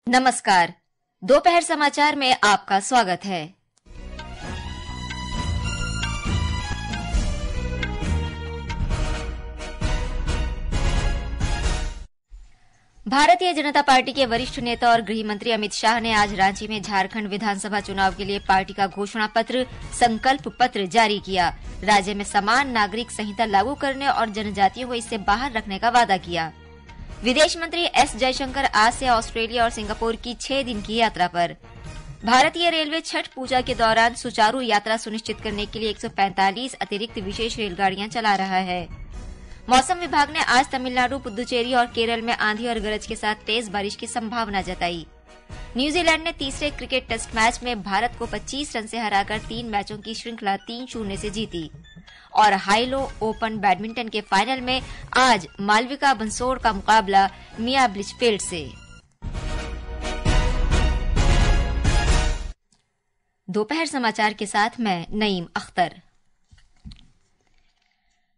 नमस्कार। दोपहर समाचार में आपका स्वागत है। भारतीय जनता पार्टी के वरिष्ठ नेता और गृह मंत्री अमित शाह ने आज रांची में झारखंड विधानसभा चुनाव के लिए पार्टी का घोषणा पत्र संकल्प पत्र जारी किया। राज्य में समान नागरिक संहिता लागू करने और जनजातियों को इससे बाहर रखने का वादा किया। विदेश मंत्री एस जयशंकर आज से ऑस्ट्रेलिया और सिंगापुर की 6 दिन की यात्रा पर। भारतीय रेलवे छठ पूजा के दौरान सुचारू यात्रा सुनिश्चित करने के लिए 145 अतिरिक्त विशेष रेलगाड़ियां चला रहा है। मौसम विभाग ने आज तमिलनाडु, पुदुचेरी और केरल में आंधी और गरज के साथ तेज बारिश की संभावना जताई। न्यूजीलैंड ने तीसरे क्रिकेट टेस्ट मैच में भारत को 25 रन से हराकर 3 मैचों की श्रृंखला 3-0 से जीती। और हाइलो ओपन बैडमिंटन के फाइनल में आज मालविका बंसोड़ का मुकाबला मिया ब्लिचफील्ड से। दोपहर समाचार के साथ मैं नईम अख्तर।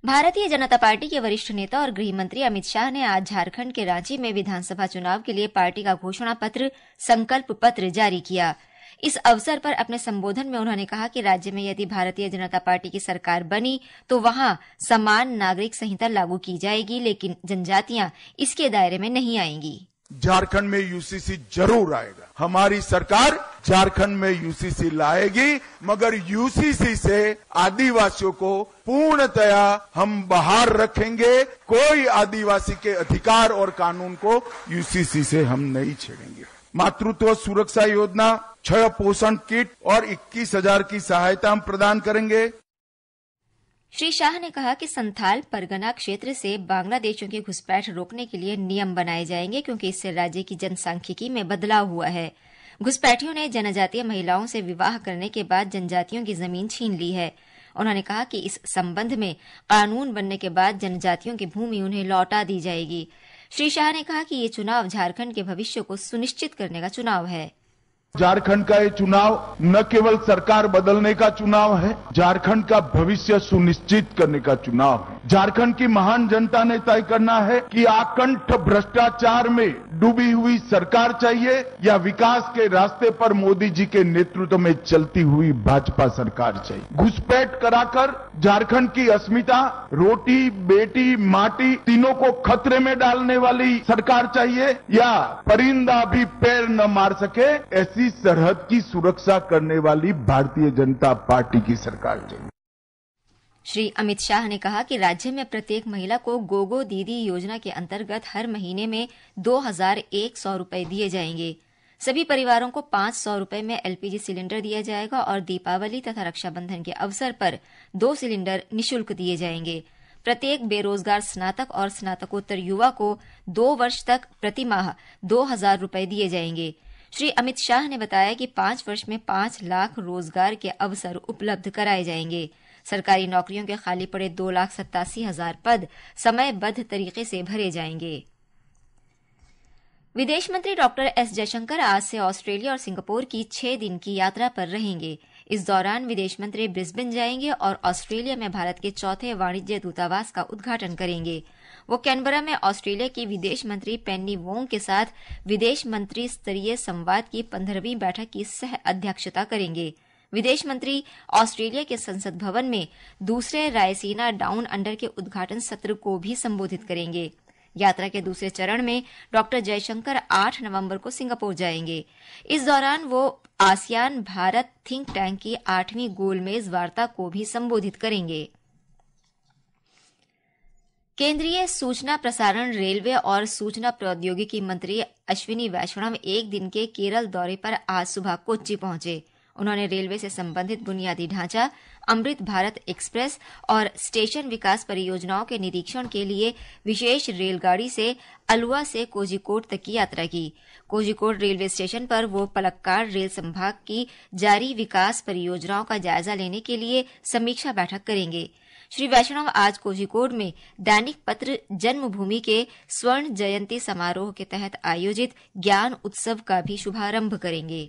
भारतीय जनता पार्टी के वरिष्ठ नेता और गृह मंत्री अमित शाह ने आज झारखंड के रांची में विधानसभा चुनाव के लिए पार्टी का घोषणा पत्र संकल्प पत्र जारी किया। इस अवसर पर अपने संबोधन में उन्होंने कहा कि राज्य में यदि भारतीय जनता पार्टी की सरकार बनी तो वहां समान नागरिक संहिता लागू की जाएगी, लेकिन जनजातियां इसके दायरे में नहीं आएंगी। झारखंड में यूसीसी जरूर आएगा। हमारी सरकार झारखंड में यूसीसी लाएगी, मगर यूसीसी से आदिवासियों को पूर्णतया हम बाहर रखेंगे। कोई आदिवासी के अधिकार और कानून को यूसीसी से हम नहीं छेड़ेंगे। मातृत्व सुरक्षा योजना, 6 पोषण किट और 21,000 की सहायता हम प्रदान करेंगे। श्री शाह ने कहा कि संथाल परगना क्षेत्र से बांग्लादेशियों की घुसपैठ रोकने के लिए नियम बनाए जाएंगे, क्योंकि इससे राज्य की जनसांख्यिकी में बदलाव हुआ है। घुसपैठियों ने जनजातीय महिलाओं से विवाह करने के बाद जनजातियों की जमीन छीन ली है। उन्होंने कहा कि इस संबंध में कानून बनने के बाद जनजातियों की भूमि उन्हें लौटा दी जाएगी। श्री शाह ने कहा कि ये चुनाव झारखंड के भविष्य को सुनिश्चित करने का चुनाव है। झारखंड का ये चुनाव न केवल सरकार बदलने का चुनाव है, झारखंड का भविष्य सुनिश्चित करने का चुनाव है। झारखंड की महान जनता ने तय करना है कि आकंठ भ्रष्टाचार में डूबी हुई सरकार चाहिए या विकास के रास्ते पर मोदी जी के नेतृत्व में चलती हुई भाजपा सरकार चाहिए। घुसपैठ कराकर झारखंड की अस्मिता, रोटी बेटी माटी तीनों को खतरे में डालने वाली सरकार चाहिए या परिंदा भी पैर न मार सके ऐसी सरहद की सुरक्षा करने वाली भारतीय जनता पार्टी की सरकार चाहिए। श्री अमित शाह ने कहा कि राज्य में प्रत्येक महिला को गोगो दीदी योजना के अंतर्गत हर महीने में 2,100 रुपए दिए जाएंगे। सभी परिवारों को 500 रुपए में एलपीजी सिलेंडर दिया जाएगा और दीपावली तथा रक्षाबंधन के अवसर पर 2 सिलेंडर निःशुल्क दिए जाएंगे। प्रत्येक बेरोजगार स्नातक और स्नातकोत्तर युवा को 2 वर्ष तक प्रतिमाह 2,000 रुपए दिए जाएंगे। श्री अमित शाह ने बताया कि 5 वर्ष में 5 लाख रोजगार के अवसर उपलब्ध कराए जाएंगे। सरकारी नौकरियों के खाली पड़े 2,87,000 पद समयबद्ध तरीके से भरे जाएंगे। विदेश मंत्री डॉक्टर एस जयशंकर आज से ऑस्ट्रेलिया और सिंगापुर की 6 दिन की यात्रा पर रहेंगे। इस दौरान विदेश मंत्री ब्रिस्बेन जाएंगे और ऑस्ट्रेलिया में भारत के 4थे वाणिज्य दूतावास का उद्घाटन करेंगे। वो कैनबरा में ऑस्ट्रेलिया की विदेश मंत्री पेन्नी वोंग के साथ विदेश मंत्री स्तरीय संवाद की 15वीं बैठक की सह अध्यक्षता करेंगे। विदेश मंत्री ऑस्ट्रेलिया के संसद भवन में दूसरे रायसीना डाउन अंडर के उद्घाटन सत्र को भी संबोधित करेंगे। यात्रा के दूसरे चरण में डॉक्टर जयशंकर 8 नवंबर को सिंगापुर जाएंगे। इस दौरान वो आसियान भारत थिंक टैंक की 8वीं गोलमेज वार्ता को भी संबोधित करेंगे। केंद्रीय सूचना प्रसारण, रेलवे और सूचना प्रौद्योगिकी मंत्री अश्विनी वैष्णव 1 दिन के केरल दौरे पर आज सुबह कोच्चि पहुंचे। उन्होंने रेलवे से संबंधित बुनियादी ढांचा, अमृत भारत एक्सप्रेस और स्टेशन विकास परियोजनाओं के निरीक्षण के लिए विशेष रेलगाड़ी से अलुवा से कोझिकोड तक की यात्रा की। कोझिकोड रेलवे स्टेशन पर वो पलक्काड रेल संभाग की जारी विकास परियोजनाओं का जायजा लेने के लिए समीक्षा बैठक करेंगे। श्री वैष्णव आज कोझिकोड में दैनिक पत्र जन्मभूमि के स्वर्ण जयंती समारोह के तहत आयोजित ज्ञान उत्सव का भी शुभारंभ करेंगे।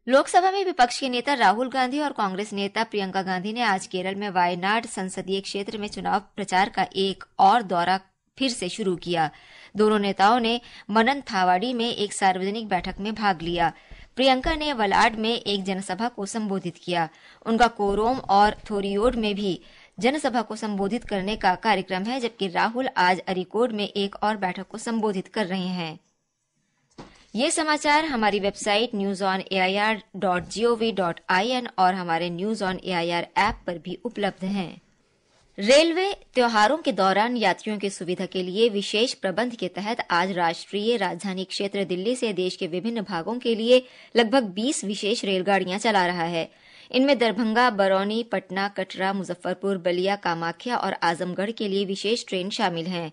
लोकसभा में विपक्ष के नेता राहुल गांधी और कांग्रेस नेता प्रियंका गांधी ने आज केरल में वायनाड संसदीय क्षेत्र में चुनाव प्रचार का एक और दौरा फिर से शुरू किया। दोनों नेताओं ने मननथावाड़ी में एक सार्वजनिक बैठक में भाग लिया। प्रियंका ने वलाड में एक जनसभा को संबोधित किया। उनका कोरोम और थोरियोड में भी जनसभा को संबोधित करने का कार्यक्रम है, जबकि राहुल आज अरीकोड में एक और बैठक को संबोधित कर रहे हैं। ये समाचार हमारी वेबसाइट newsonair.gov.in और हमारे न्यूज ऑन एआईआर ऐप पर भी उपलब्ध हैं। रेलवे त्योहारों के दौरान यात्रियों की सुविधा के लिए विशेष प्रबंध के तहत आज राष्ट्रीय राजधानी क्षेत्र दिल्ली से देश के विभिन्न भागों के लिए लगभग 20 विशेष रेलगाड़ियां चला रहा है। इनमें दरभंगा, बरौनी, पटना, कटरा, मुजफ्फरपुर, बलिया, कामाख्या और आजमगढ़ के लिए विशेष ट्रेन शामिल हैं।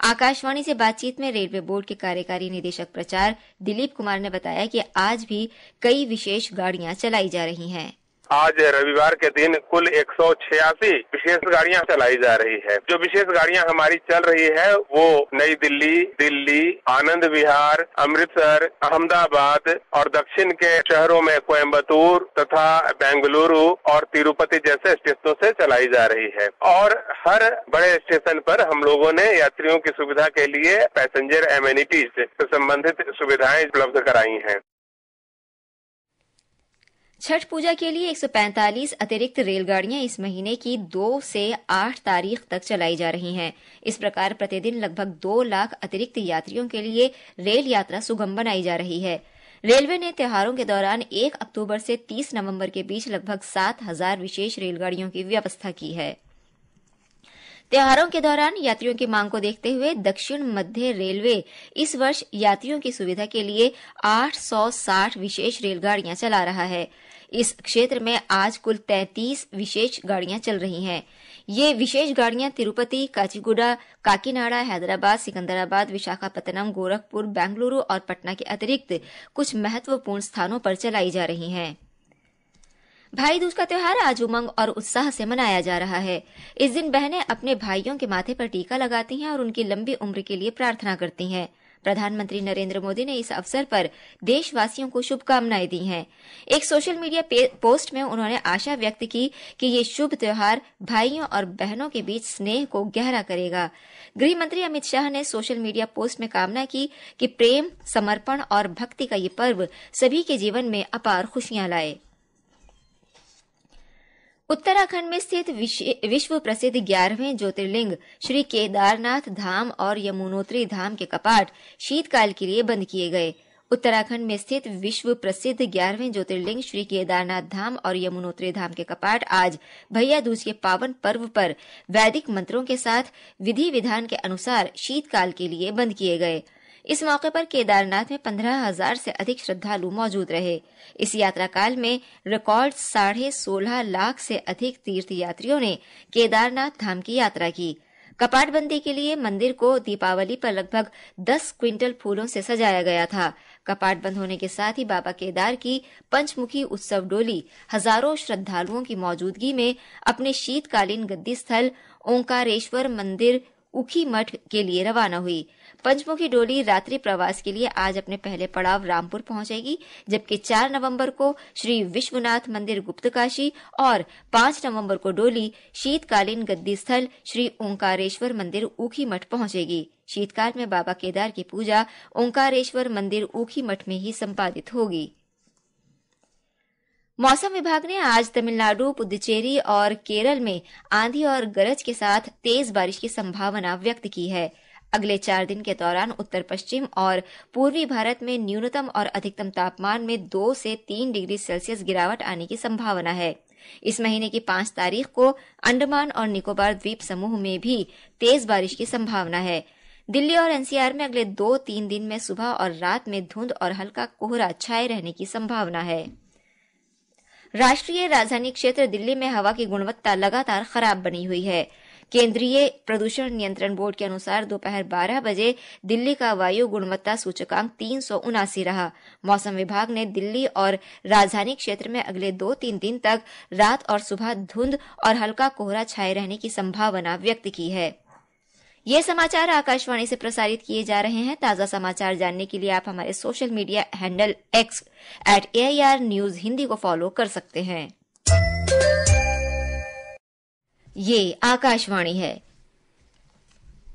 आकाशवाणी से बातचीत में रेलवे बोर्ड के कार्यकारी निदेशक प्रचार दिलीप कुमार ने बताया कि आज भी कई विशेष गाड़ियां चलाई जा रही हैं। आज रविवार के दिन कुल 186 विशेष गाड़ियां चलाई जा रही है। जो विशेष गाड़ियां हमारी चल रही है वो नई दिल्ली, दिल्ली, आनंद विहार, अमृतसर, अहमदाबाद और दक्षिण के शहरों में कोयम्बतूर तथा बेंगलुरु और तिरुपति जैसे स्टेशनों से चलाई जा रही है। और हर बड़े स्टेशन पर हम लोगों ने यात्रियों की सुविधा के लिए पैसेंजर एमेनिटीज से संबंधित सुविधाएं उपलब्ध कराई हैं। छठ पूजा के लिए 145 अतिरिक्त रेलगाड़ियां इस महीने की 2 से 8 तारीख तक चलाई जा रही हैं। इस प्रकार प्रतिदिन लगभग 2 लाख अतिरिक्त यात्रियों के लिए रेल यात्रा सुगम बनाई जा रही है। रेलवे ने त्योहारों के दौरान 1 अक्टूबर से 30 नवंबर के बीच लगभग 7,000 विशेष रेलगाड़ियों की व्यवस्था की है। त्योहारों के दौरान यात्रियों की मांग को देखते हुए दक्षिण मध्य रेलवे इस वर्ष यात्रियों की सुविधा के लिए 860 विशेश रेलगाड़ियां चला रहा है। इस क्षेत्र में आज कुल 33 विशेष गाड़ियां चल रही हैं। ये विशेष गाड़ियां तिरुपति, काचीगुडा, काकीनाडा, हैदराबाद, सिकंदराबाद, विशाखापत्तनम, गोरखपुर, बेंगलुरु और पटना के अतिरिक्त कुछ महत्वपूर्ण स्थानों पर चलाई जा रही हैं। भाई दूज का त्योहार आज उमंग और उत्साह से मनाया जा रहा है। इस दिन बहनें अपने भाइयों के माथे पर टीका लगाती हैं और उनकी लंबी उम्र के लिए प्रार्थना करती हैं। प्रधानमंत्री नरेंद्र मोदी ने इस अवसर पर देशवासियों को शुभकामनाएं दी हैं। एक सोशल मीडिया पोस्ट में उन्होंने आशा व्यक्त की कि ये शुभ त्योहार भाइयों और बहनों के बीच स्नेह को गहरा करेगा। गृह मंत्री अमित शाह ने सोशल मीडिया पोस्ट में कामना की कि प्रेम, समर्पण और भक्ति का ये पर्व सभी के जीवन में अपार खुशियां लाए। उत्तराखंड में स्थित विश्व प्रसिद्ध 11वें ज्योतिर्लिंग श्री केदारनाथ धाम और यमुनोत्री धाम के कपाट शीतकाल के लिए बंद किए गए। उत्तराखंड में स्थित विश्व प्रसिद्ध 11वें ज्योतिर्लिंग श्री केदारनाथ धाम और यमुनोत्री धाम के कपाट आज भैया दूज के पावन पर्व पर वैदिक मंत्रों के साथ विधि विधान के अनुसार शीतकाल के लिए बंद किए गए। इस मौके पर केदारनाथ में 15,000 से अधिक श्रद्धालु मौजूद रहे। इस यात्रा काल में रिकॉर्ड 16.5 लाख से अधिक तीर्थयात्रियों ने केदारनाथ धाम की यात्रा की। कपाटबंदी के लिए मंदिर को दीपावली पर लगभग 10 क्विंटल फूलों से सजाया गया था। कपाट बंद होने के साथ ही बाबा केदार की पंचमुखी उत्सव डोली हजारों श्रद्धालुओं की मौजूदगी में अपने शीतकालीन गद्दी स्थल ओंकारेश्वर मंदिर ऊखी मठ के लिए रवाना हुई। पंचमुखी डोली रात्रि प्रवास के लिए आज अपने पहले पड़ाव रामपुर पहुंचेगी, जबकि 4 नवंबर को श्री विश्वनाथ मंदिर गुप्तकाशी और 5 नवंबर को डोली शीतकालीन गद्दी स्थल श्री ओंकारेश्वर मंदिर ऊखी मठ पहुंचेगी। शीतकाल में बाबा केदार की पूजा ओंकारेश्वर मंदिर ऊखी मठ में ही संपादित होगी। मौसम विभाग ने आज तमिलनाडु, पुदुचेरी और केरल में आंधी और गरज के साथ तेज बारिश की संभावना व्यक्त की है। अगले 4 दिन के दौरान उत्तर पश्चिम और पूर्वी भारत में न्यूनतम और अधिकतम तापमान में 2 से 3 डिग्री सेल्सियस गिरावट आने की संभावना है। इस महीने की 5 तारीख को अंडमान और निकोबार द्वीप समूह में भी तेज बारिश की संभावना है। दिल्ली और एनसीआर में अगले 2-3 दिन में सुबह और रात में धुंध और हल्का कोहरा छाए रहने की संभावना है। राष्ट्रीय राजधानी क्षेत्र दिल्ली में हवा की गुणवत्ता लगातार खराब बनी हुई है। केंद्रीय प्रदूषण नियंत्रण बोर्ड के अनुसार दोपहर 12 बजे दिल्ली का वायु गुणवत्ता सूचकांक 379 रहा। मौसम विभाग ने दिल्ली और राजधानी क्षेत्र में अगले 2-3 दिन तक रात और सुबह धुंध और हल्का कोहरा छाए रहने की संभावना व्यक्त की है। ये समाचार आकाशवाणी से प्रसारित किए जा रहे हैं। ताजा समाचार जानने के लिए आप हमारे social media handle X @AIR News Hindi को फॉलो कर सकते हैं। ये आकाशवाणी है।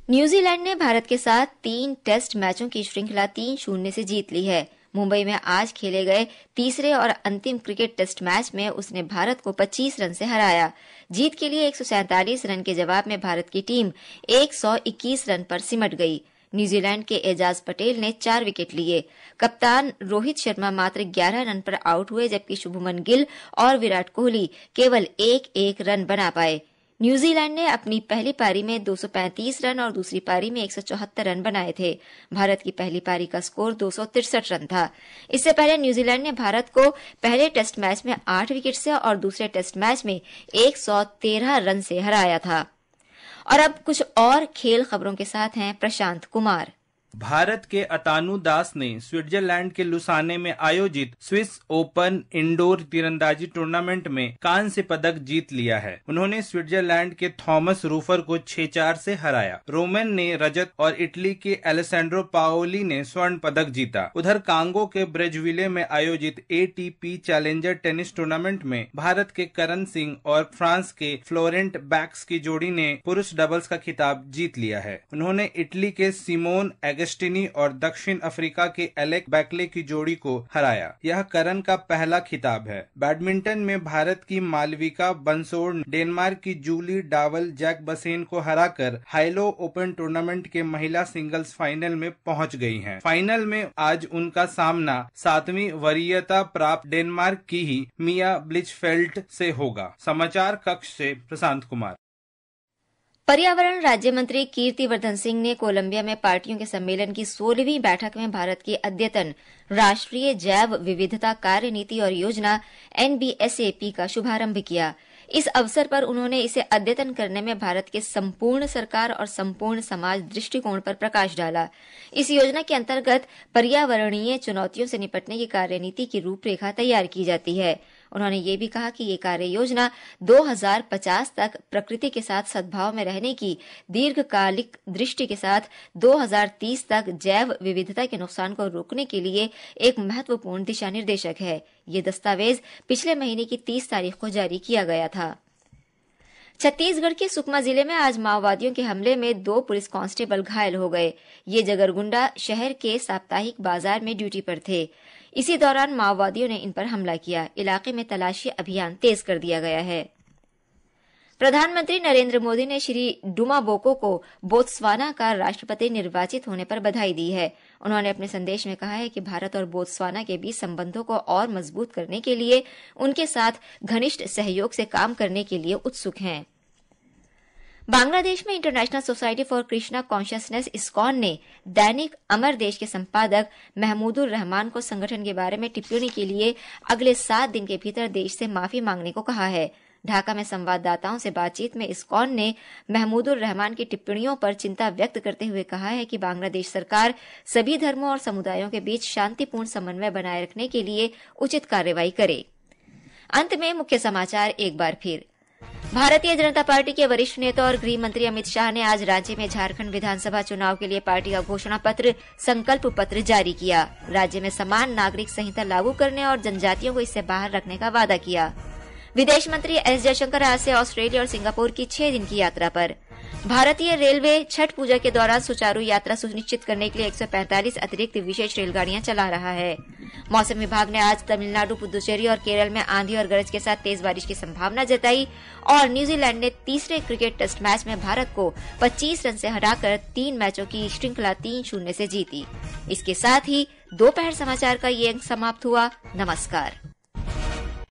न्यूजीलैंड ने भारत के साथ 3 टेस्ट मैचों की श्रृंखला 3-0 से जीत ली है। मुंबई में आज खेले गए तीसरे और अंतिम क्रिकेट टेस्ट मैच में उसने भारत को 25 रन से हराया। जीत के लिए 147 रन के जवाब में भारत की टीम 121 रन पर सिमट गई। न्यूजीलैंड के एजाज पटेल ने 4 विकेट लिए। कप्तान रोहित शर्मा मात्र 11 रन पर आउट हुए, जबकि शुभमन गिल और विराट कोहली केवल 1-1 रन बना पाए। न्यूजीलैंड ने अपनी पहली पारी में 235 रन और दूसरी पारी में 174 रन बनाए थे। भारत की पहली पारी का स्कोर 263 रन था। इससे पहले न्यूजीलैंड ने भारत को पहले टेस्ट मैच में 8 विकेट से और दूसरे टेस्ट मैच में 113 रन से हराया था। और अब कुछ और खेल खबरों के साथ हैं प्रशांत कुमार। भारत के अतानु दास ने स्विट्जरलैंड के लुसाने में आयोजित स्विस ओपन इंडोर तीरंदाजी टूर्नामेंट में कांस्य पदक जीत लिया है। उन्होंने स्विट्जरलैंड के थॉमस रूफर को 6-4 से हराया। रोमन ने रजत और इटली के एलेसैंड्रो पाओली ने स्वर्ण पदक जीता। उधर कांगो के ब्रेजविले में आयोजित ATP चैलेंजर टेनिस टूर्नामेंट में भारत के करण सिंह और फ्रांस के फ्लोरेंट बैक्स की जोड़ी ने पुरुष डबल्स का खिताब जीत लिया है। उन्होंने इटली के सिमोन एगस्टिनी और दक्षिण अफ्रीका के एलेक बैकले की जोड़ी को हराया। यह करण का पहला खिताब है। बैडमिंटन में भारत की मालविका बंसोड़ डेनमार्क की जूली डावल जैक बसेन को हराकर हाइलो ओपन टूर्नामेंट के महिला सिंगल्स फाइनल में पहुंच गई हैं। फाइनल में आज उनका सामना 7वीं वरीयता प्राप्त डेनमार्क की ही मिया ब्लिचफेल्ट से होगा। समाचार कक्ष से प्रशांत कुमार। पर्यावरण राज्य मंत्री कीर्तिवर्धन सिंह ने कोलंबिया में पार्टियों के सम्मेलन की 16वीं बैठक में भारत की अद्यतन राष्ट्रीय जैव विविधता कार्य नीति और योजना NBSAP का शुभारंभ किया। इस अवसर पर उन्होंने इसे अद्यतन करने में भारत के संपूर्ण सरकार और संपूर्ण समाज दृष्टिकोण पर प्रकाश डाला। इस योजना के अंतर्गत पर्यावरणीय चुनौतियों से निपटने की कार्यनीति की रूपरेखा तैयार की जाती है। उन्होंने ये भी कहा कि ये कार्य योजना 2050 तक प्रकृति के साथ सद्भाव में रहने की दीर्घकालिक दृष्टि के साथ 2030 तक जैव विविधता के नुकसान को रोकने के लिए एक महत्वपूर्ण दिशा निर्देशक है। ये दस्तावेज पिछले महीने की 30 तारीख को जारी किया गया था। छत्तीसगढ़ के सुकमा जिले में आज माओवादियों के हमले में 2 पुलिस कांस्टेबल घायल हो गए। ये जगरगुंडा शहर के साप्ताहिक बाजार में ड्यूटी पर थे। इसी दौरान माओवादियों ने इन पर हमला किया। इलाके में तलाशी अभियान तेज कर दिया गया है। प्रधानमंत्री नरेंद्र मोदी ने श्री डुमाबोको को बोत्सवाना का राष्ट्रपति निर्वाचित होने पर बधाई दी है। उन्होंने अपने संदेश में कहा है कि भारत और बोत्सवाना के बीच संबंधों को और मजबूत करने के लिए उनके साथ घनिष्ठ सहयोग से काम करने के लिए उत्सुक हैं। बांग्लादेश में international society for Krishna consciousness ISKCON ने दैनिक अमर देश के संपादक महमूदुर रहमान को संगठन के बारे में टिप्पणी के लिए अगले 7 दिन के भीतर देश से माफी मांगने को कहा है। ढाका में संवाददाताओं से बातचीत में इस्कॉन ने महमूदुर रहमान की टिप्पणियों पर चिंता व्यक्त करते हुए कहा है कि बांग्लादेश सरकार सभी धर्मों और समुदायों के बीच शांतिपूर्ण समन्वय बनाए रखने के लिए उचित कार्रवाई करे। अंत में मुख्य समाचार एक बार फिर। भारतीय जनता पार्टी के वरिष्ठ नेता और गृह मंत्री अमित शाह ने आज रांची में झारखंड विधानसभा चुनाव के लिए पार्टी का घोषणा पत्र संकल्प पत्र जारी किया। राज्य में समान नागरिक संहिता लागू करने और जनजातियों को इससे बाहर रखने का वादा किया। विदेश मंत्री एस जयशंकर आज से ऑस्ट्रेलिया और सिंगापुर की 6 दिन की यात्रा पर। भारतीय रेलवे छठ पूजा के दौरान सुचारू यात्रा सुनिश्चित करने के लिए 145 अतिरिक्त विशेष रेलगाड़ियां चला रहा है। मौसम विभाग ने आज तमिलनाडु, पुदुचेरी और केरल में आंधी और गरज के साथ तेज बारिश की संभावना जताई और न्यूजीलैंड ने तीसरे क्रिकेट टेस्ट मैच में भारत को 25 रन से हराकर 3 मैचों की श्रृंखला 3-0 से जीती। इसके साथ ही दोपहर समाचार का ये अंक समाप्त हुआ। नमस्कार।